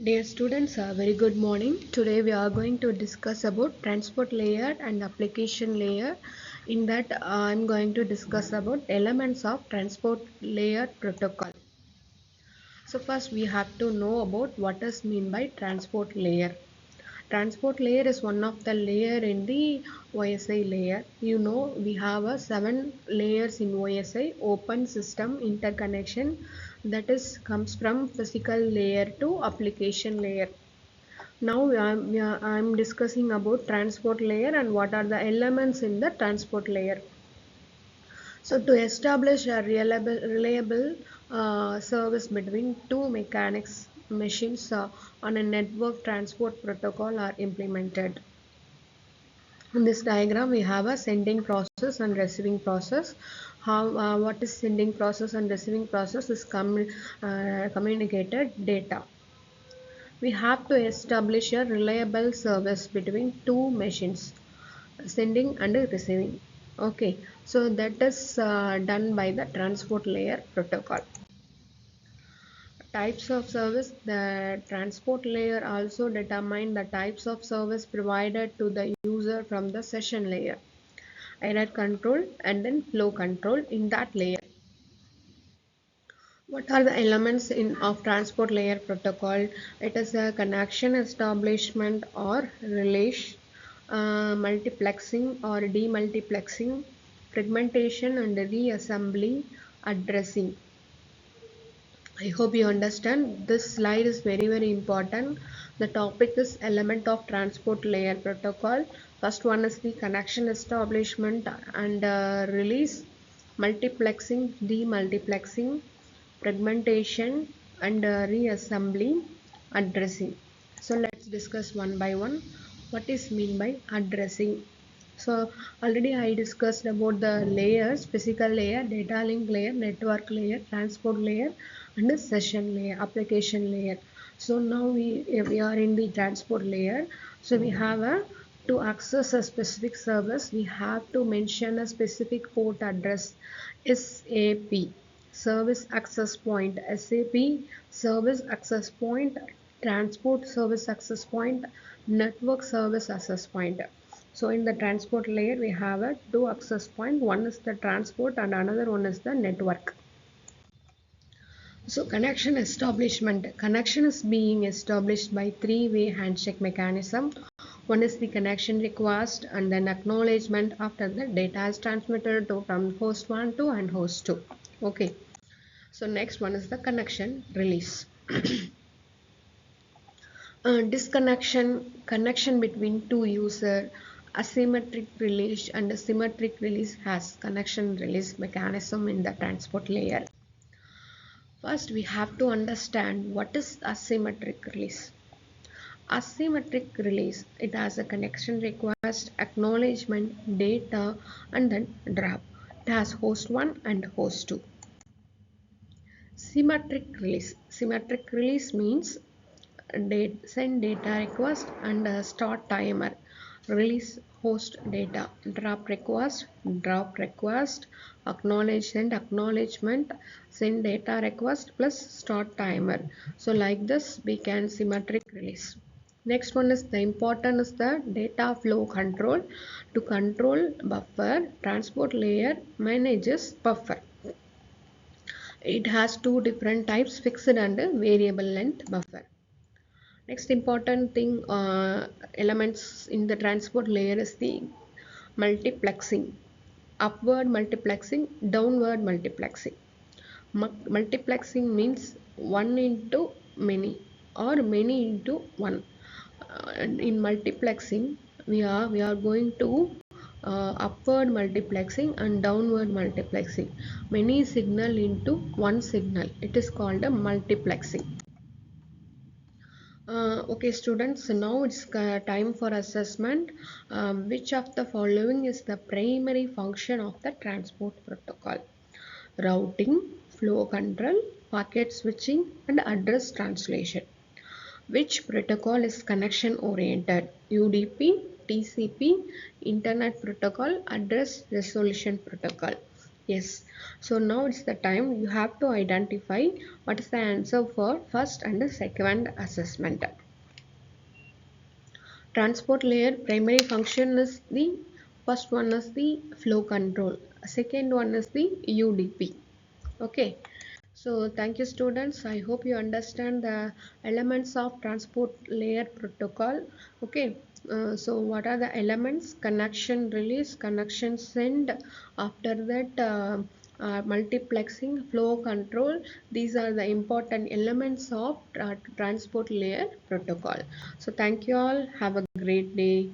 Dear students, very good morning. Today we are going to discuss about transport layer and application layer. In that, I'm going to discuss about elements of transport layer protocol. So first we have to know about what is mean by transport layer. Transport layer is one of the layer in the OSI layer. You know we have a 7 layers in OSI: open system interconnection, that is comes from physical layer to application layer. Now I'm discussing about transport layer and what are the elements in the transport layer. So to establish a reliable service between two mechanics machines on a network, transport protocol are implemented. In this diagram we have a sending process and receiving process. How what is sending process and receiving process is communicated data. We have to establish a reliable service between two machines, sending and receiving. Okay, so that is done by the transport layer protocol. Types of service: the transport layer also determine the types of service provided to the user from the session layer, error control and then flow control in that layer. What are the elements in of transport layer protocol? It is a connection establishment or relay, multiplexing or demultiplexing, fragmentation and reassembly, addressing. I hope you understand. This slide is very important. The topic is element of transport layer protocol. First one is the connection establishment and release, multiplexing, demultiplexing, fragmentation and reassembly, addressing. So let's discuss one by one. What is mean by addressing? So already I discussed about the layers: physical layer, data link layer, network layer, transport layer and the session layer, application layer. So now we are in the transport layer. So we have a to access a specific service, we have to mention a specific port address, SAP, service access point, SAP, service access point, transport service access point, network service access point. So in the transport layer we have a two access point. One is the transport and another one is the network. So connection establishment. Connection is being established by three-way handshake mechanism. One is the connection request and then acknowledgement after the data is transmitted to from host 1 to and host 2. Okay. So next one is the connection release. Disconnection, connection between two user, asymmetric release and symmetric release has connection release mechanism in the transport layer. First we have to understand what is asymmetric release. Asymmetric release, it has a connection request, acknowledgement, data and then drop. It has host 1 and host 2. Symmetric release. Symmetric release means send data request and start timer, release host data, drop request, acknowledge, send acknowledgement, send data request plus start timer. So like this we can symmetric release. Next one is the important is the data flow control. To control buffer, transport layer manages buffer. It has two different types: fixed and variable length buffer. Next important thing, elements in the transport layer is the multiplexing, upward multiplexing, downward multiplexing. Multiplexing means one into many or many into one. And in multiplexing, we are going to upward multiplexing and downward multiplexing. Many signal into one signal. It is called a multiplexing. Okay students, so now it's time for assessment. Which of the following is the primary function of the transport protocol? Routing, flow control, packet switching and address translation. Which protocol is connection oriented? UDP, TCP, Internet Protocol, Address Resolution Protocol. Yes. So now it's the time you have to identify what is the answer for first and the second assessment. Transport layer primary function is the first one is the flow control, second one is the UDP. Okay. So thank you students. I hope you understand the elements of transport layer protocol. Okay. So what are the elements? Connection release, connection send. After that, multiplexing, flow control. These are the important elements of transport layer protocol. So thank you all. Have a great day.